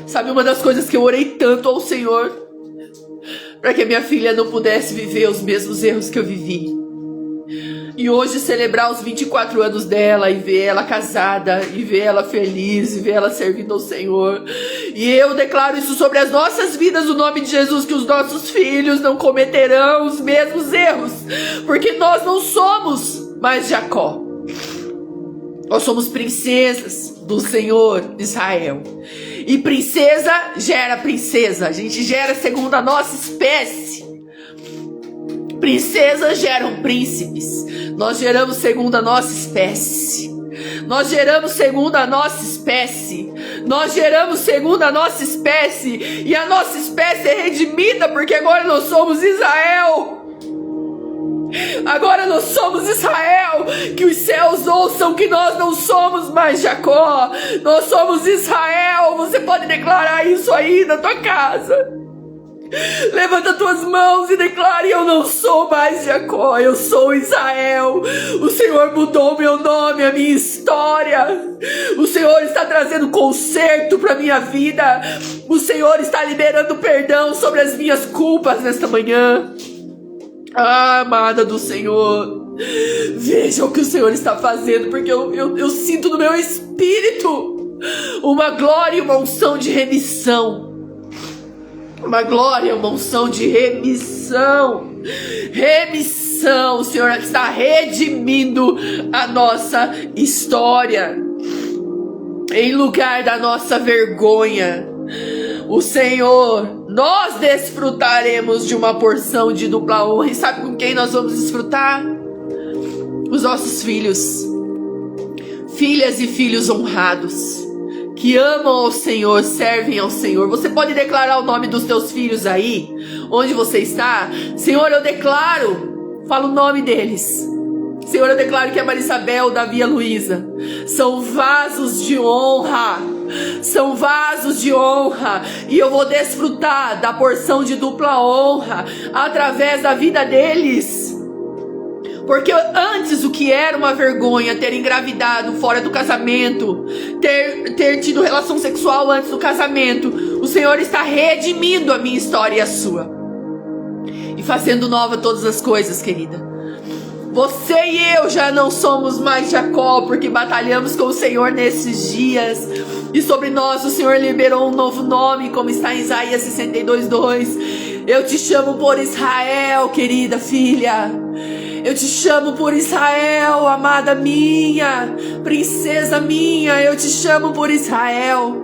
S1: Sabe, uma das coisas que eu orei tanto ao Senhor, para que a minha filha não pudesse viver os mesmos erros que eu vivi. E hoje celebrar os 24 anos dela e ver ela casada, e ver ela feliz, e ver ela servindo ao Senhor. E eu declaro isso sobre as nossas vidas, no nome de Jesus, que os nossos filhos não cometerão os mesmos erros, porque nós não somos mais Jacó. Nós somos princesas do Senhor Israel. E princesa gera princesa. A gente gera segundo a nossa espécie. Princesas geram príncipes. Nós geramos segundo a nossa espécie. Nós geramos segundo a nossa espécie. Nós geramos segundo a nossa espécie. E a nossa espécie é redimida, porque agora nós somos Israel. Agora nós somos Israel. Que os céus ouçam que nós não somos mais Jacó. Nós somos Israel. Você pode declarar isso aí na tua casa. Levanta tuas mãos e declare: eu não sou mais Jacó, eu sou Israel. O Senhor mudou meu nome, a minha história. O Senhor está trazendo conserto para minha vida. O Senhor está liberando perdão sobre as minhas culpas nesta manhã. Ah, amada do Senhor, veja o que o Senhor está fazendo, porque eu sinto no meu espírito uma glória e uma unção de remissão. Uma glória, uma unção de remissão. Remissão. O Senhor está redimindo a nossa história. Em lugar da nossa vergonha, o Senhor, nós desfrutaremos de uma porção de dupla honra. E sabe com quem nós vamos desfrutar? Os nossos filhos. Filhas e filhos honrados, que amam ao Senhor, servem ao Senhor. Você pode declarar o nome dos teus filhos aí, onde você está? Senhor, eu declaro, fala o nome deles. Senhor, eu declaro que a Marisabel, Davi e a Luísa são vasos de honra. São vasos de honra. E eu vou desfrutar da porção de dupla honra através da vida deles. Porque antes o que era uma vergonha, ter engravidado fora do casamento, ter tido relação sexual antes do casamento, o Senhor está redimindo a minha história e a sua. E e fazendo nova todas as coisas, querida. Você e eu já não somos mais Jacó, porque batalhamos com o Senhor nesses dias. E sobre nós o Senhor liberou um novo nome, como está em Isaías 62:2. Eu te chamo por Israel, querida filha. Eu te chamo por Israel, amada minha, princesa minha. Eu te chamo por Israel.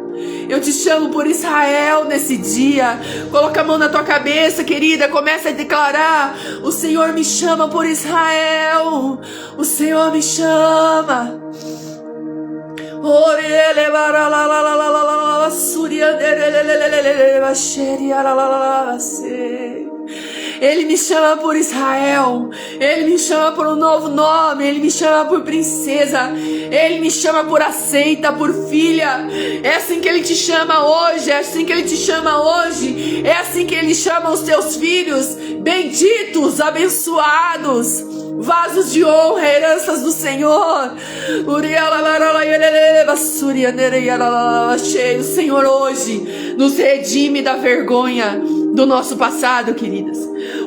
S1: Eu te chamo por Israel nesse dia. Coloca a mão na tua cabeça, querida. Começa a declarar: o Senhor me chama por Israel. O Senhor me chama. Ele me chama por Israel. Ele me chama por um novo nome. Ele me chama por princesa. Ele me chama por aceita, por filha. É assim que Ele te chama hoje. É assim que Ele te chama hoje. É assim que Ele chama os teus filhos. Benditos, abençoados, vasos de honra, heranças do Senhor. O Senhor hoje nos redime da vergonha do nosso passado, queridas.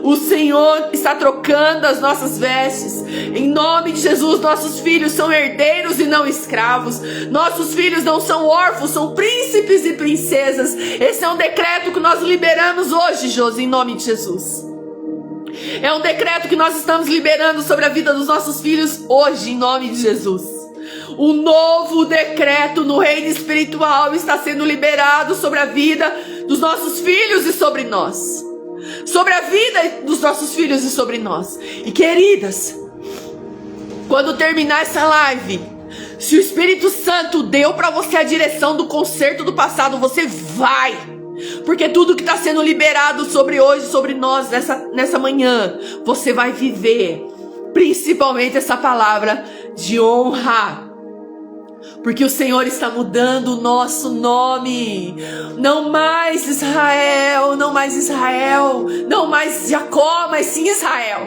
S1: O Senhor está trocando as nossas vestes. Em nome de Jesus, nossos filhos são herdeiros e não escravos. Nossos filhos não são órfãos, são príncipes e princesas. Esse é um decreto que nós liberamos hoje, Josi, em nome de Jesus. É um decreto que nós estamos liberando sobre a vida dos nossos filhos hoje, em nome de Jesus. Um novo decreto no reino espiritual está sendo liberado sobre a vida dos nossos filhos e sobre nós. Sobre a vida dos nossos filhos e sobre nós. E queridas, quando terminar essa live, se o Espírito Santo deu para você a direção do concerto do passado, você vai. Porque tudo que está sendo liberado sobre hoje, sobre nós, nessa manhã, você vai viver. Principalmente essa palavra de honra. Porque o Senhor está mudando o nosso nome. Não mais Israel, não mais Israel. Não mais Jacó, mas sim Israel.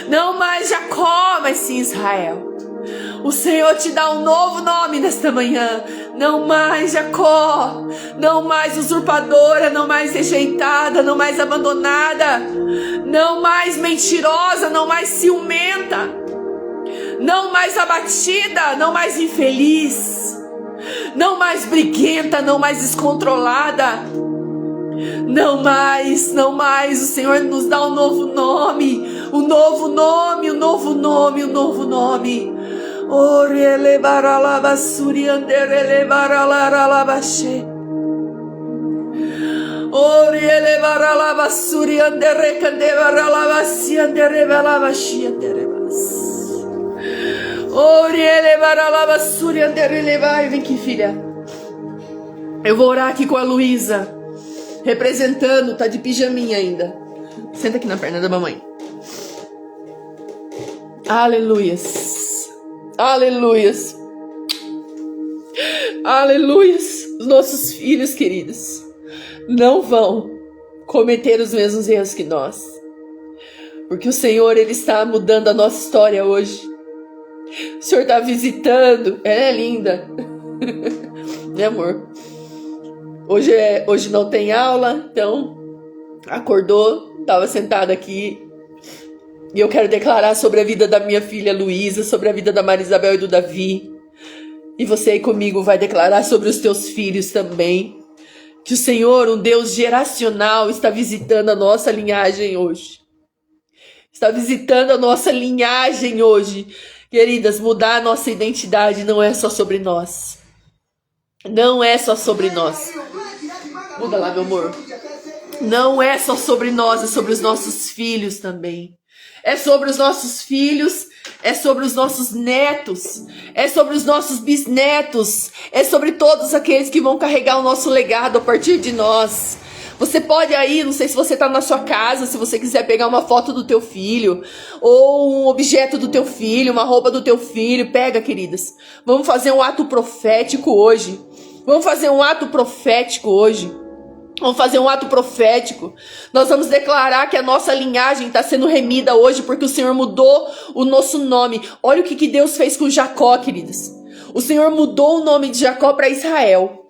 S1: Não mais Jacó, mas sim Israel. O Senhor te dá um novo nome nesta manhã. Não mais Jacó. Não mais usurpadora, não mais rejeitada, não mais abandonada. Não mais mentirosa, não mais ciumenta. Não mais abatida, não mais infeliz. Não mais briguenta, não mais descontrolada. Não mais, não mais. O Senhor nos dá um novo nome. Um novo nome, um novo nome, um novo nome. Vem aqui, filha. Eu vou orar aqui com a Luísa, representando, tá de pijaminha ainda. Senta aqui na perna da mamãe. Aleluias. Aleluias. Aleluias. Os nossos filhos queridos não vão cometer os mesmos erros que nós. Porque o Senhor, Ele está mudando a nossa história hoje. O Senhor está visitando. Ela é linda. Né, amor? Hoje não tem aula, então acordou, estava sentada aqui. E eu quero declarar sobre a vida da minha filha Luísa, sobre a vida da Maria Isabel e do Davi. E você aí comigo vai declarar sobre os teus filhos também. Que o Senhor, um Deus geracional, está visitando a nossa linhagem hoje. Está visitando a nossa linhagem hoje. Queridas, mudar a nossa identidade não é só sobre nós. Não é só sobre nós. Muda lá, meu amor. Não é só sobre nós, é sobre os nossos filhos também. É sobre os nossos filhos, é sobre os nossos netos, é sobre os nossos bisnetos, é sobre todos aqueles que vão carregar o nosso legado a partir de nós. Você pode aí, não sei se você está na sua casa, se você quiser pegar uma foto do teu filho, ou um objeto do teu filho, uma roupa do teu filho, pega, queridas. Vamos fazer um ato profético hoje. Vamos fazer um ato profético hoje. Vamos fazer um ato profético. Nós vamos declarar que a nossa linhagem está sendo remida hoje, porque o Senhor mudou o nosso nome. Olha o que Deus fez com Jacó, queridas. O Senhor mudou o nome de Jacó para Israel.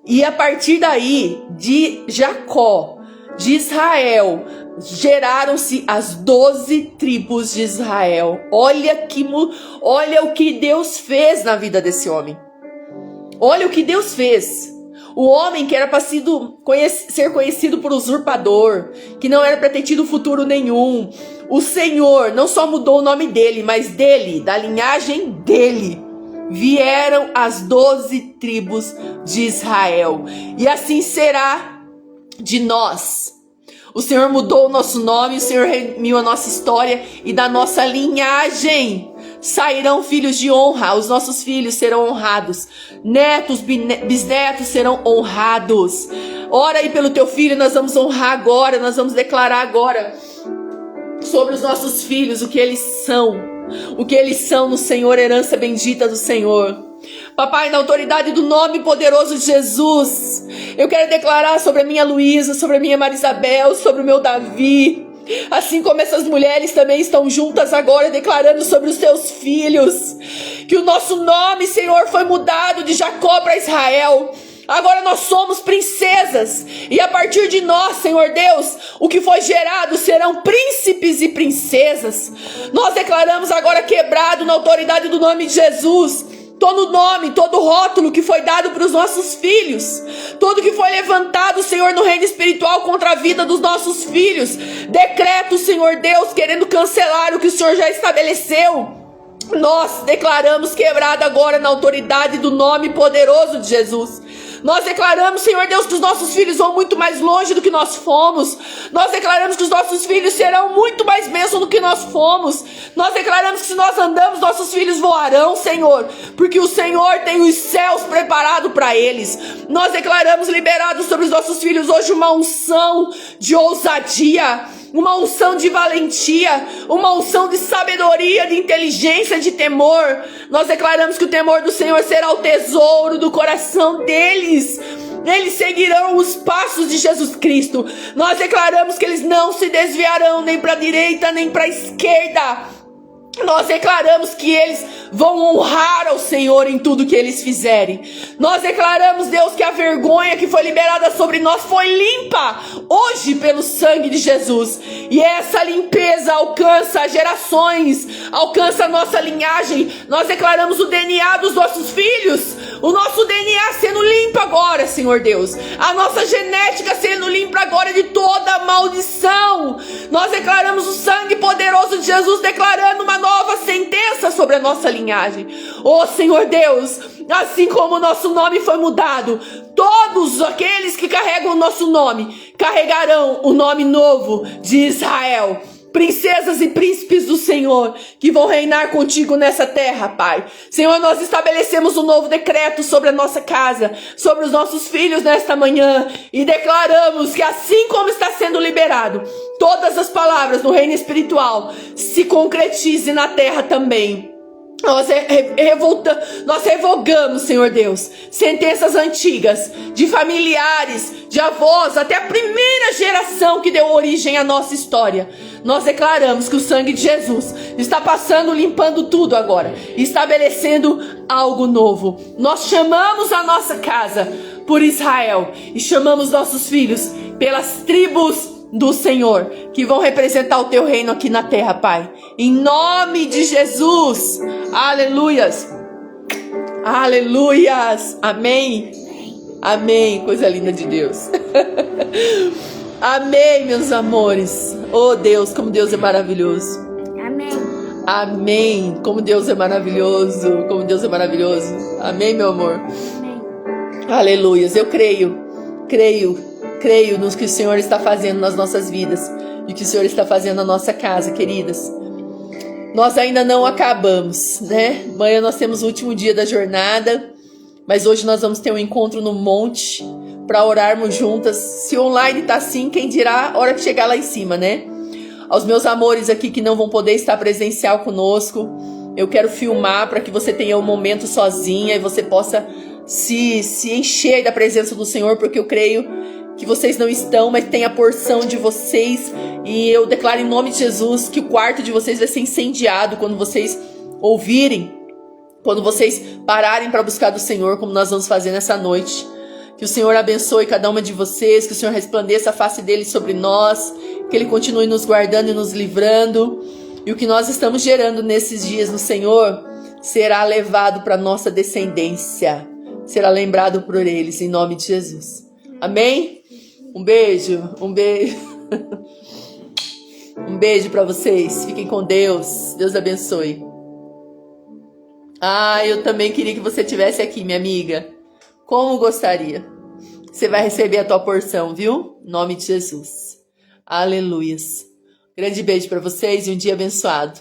S1: E a partir daí, de Jacó, de Israel, geraram-se as 12 tribos de Israel. Olha o que Deus fez na vida desse homem. Olha o que Deus fez. O homem que era para ser conhecido por usurpador, que não era para ter tido futuro nenhum. O Senhor não só mudou o nome dele, mas dele, da linhagem dele, vieram as 12 tribos de Israel. E assim será de nós. O Senhor mudou o nosso nome, o Senhor redimiu a nossa história, e da nossa linhagem sairão filhos de honra. Os nossos filhos serão honrados, netos, bisnetos serão honrados. Ora aí pelo teu filho, nós vamos honrar agora, nós vamos declarar agora sobre os nossos filhos o que eles são no Senhor, herança bendita do Senhor. Papai, na autoridade do nome poderoso de Jesus, eu quero declarar sobre a minha Luísa, sobre a minha Marisabel, sobre o meu Davi, assim como essas mulheres também estão juntas agora declarando sobre os seus filhos, que o nosso nome, Senhor, foi mudado de Jacó para Israel. Agora nós somos princesas, e a partir de nós, Senhor Deus, o que foi gerado serão príncipes e princesas. Nós declaramos agora quebrado na autoridade do nome de Jesus todo nome, todo rótulo que foi dado para os nossos filhos, tudo que foi levantado, Senhor, no reino espiritual contra a vida dos nossos filhos. Decreto, Senhor Deus, querendo cancelar o que o Senhor já estabeleceu. Nós declaramos quebrado agora na autoridade do nome poderoso de Jesus. Nós declaramos, Senhor Deus, que os nossos filhos vão muito mais longe do que nós fomos. Nós declaramos que os nossos filhos serão muito mais bênçãos do que nós fomos. Nós declaramos que se nós andamos, nossos filhos voarão, Senhor, porque o Senhor tem os céus preparados para eles. Nós declaramos liberados sobre os nossos filhos hoje uma unção de ousadia, uma unção de valentia, uma unção de sabedoria, de inteligência, de temor. Nós declaramos que o temor do Senhor será o tesouro do coração deles. Eles seguirão os passos de Jesus Cristo. Nós declaramos que eles não se desviarão nem para a direita nem para a esquerda. Nós declaramos que eles vão honrar ao Senhor em tudo que eles fizerem. Nós declaramos, Deus, que a vergonha que foi liberada sobre nós foi limpa hoje pelo sangue de Jesus. E essa limpeza alcança gerações, alcança a nossa linhagem. Nós declaramos o DNA dos nossos filhos, o nosso DNA sendo limpo agora, Senhor Deus. A nossa genética sendo limpa agora de toda maldição. Nós declaramos o sangue poderoso de Jesus, declarando uma nova sentença sobre a nossa linhagem. Oh, Senhor Deus, assim como o nosso nome foi mudado, todos aqueles que carregam o nosso nome carregarão o nome novo de Israel. Princesas e príncipes do Senhor, que vão reinar contigo nessa terra, Pai. Senhor, nós estabelecemos um novo decreto sobre a nossa casa, sobre os nossos filhos nesta manhã, e declaramos que assim como está sendo liberado, todas as palavras no reino espiritual se concretizem na terra também. Nós revogamos, Senhor Deus, sentenças antigas de familiares, de avós, até a primeira geração que deu origem à nossa história. Nós declaramos que o sangue de Jesus está passando, limpando tudo agora, estabelecendo algo novo. Nós chamamos a nossa casa por Israel e chamamos nossos filhos pelas tribos do Senhor, que vão representar o teu reino aqui na terra, Pai. Em nome de Jesus. Aleluias. Aleluias. Amém. Amém. Coisa linda de Deus. Amém, meus amores. Oh, Deus, como Deus é maravilhoso.
S2: Amém.
S1: Amém. Como Deus é maravilhoso. Como Deus é maravilhoso. Amém, meu amor.
S2: Amém.
S1: Aleluias. Eu creio no que o Senhor está fazendo nas nossas vidas e o que o Senhor está fazendo na nossa casa, queridas. Nós ainda não acabamos, né? Amanhã nós temos o último dia da jornada, mas hoje nós vamos ter um encontro no monte para orarmos juntas. Se online tá assim, quem dirá a hora que chegar lá em cima, né? Aos meus amores aqui que não vão poder estar presencial conosco, eu quero filmar para que você tenha um momento sozinha e você possa se encher da presença do Senhor, porque eu creio que vocês não estão, mas tem a porção de vocês. E eu declaro em nome de Jesus que o quarto de vocês vai ser incendiado quando vocês ouvirem, quando vocês pararem para buscar do Senhor, como nós vamos fazer nessa noite. Que o Senhor abençoe cada uma de vocês, que o Senhor resplandeça a face dele sobre nós que Ele continue nos guardando e nos livrando. E o que nós estamos gerando nesses dias no Senhor será levado para nossa descendência. Será lembrado por eles, em nome de Jesus. Amém? Um beijo, um beijo. Um beijo para vocês. Fiquem com Deus. Deus abençoe. Eu também queria que você estivesse aqui, minha amiga. Como gostaria. Você vai receber a tua porção, viu? Em nome de Jesus. Aleluias. Grande beijo para vocês e um dia abençoado.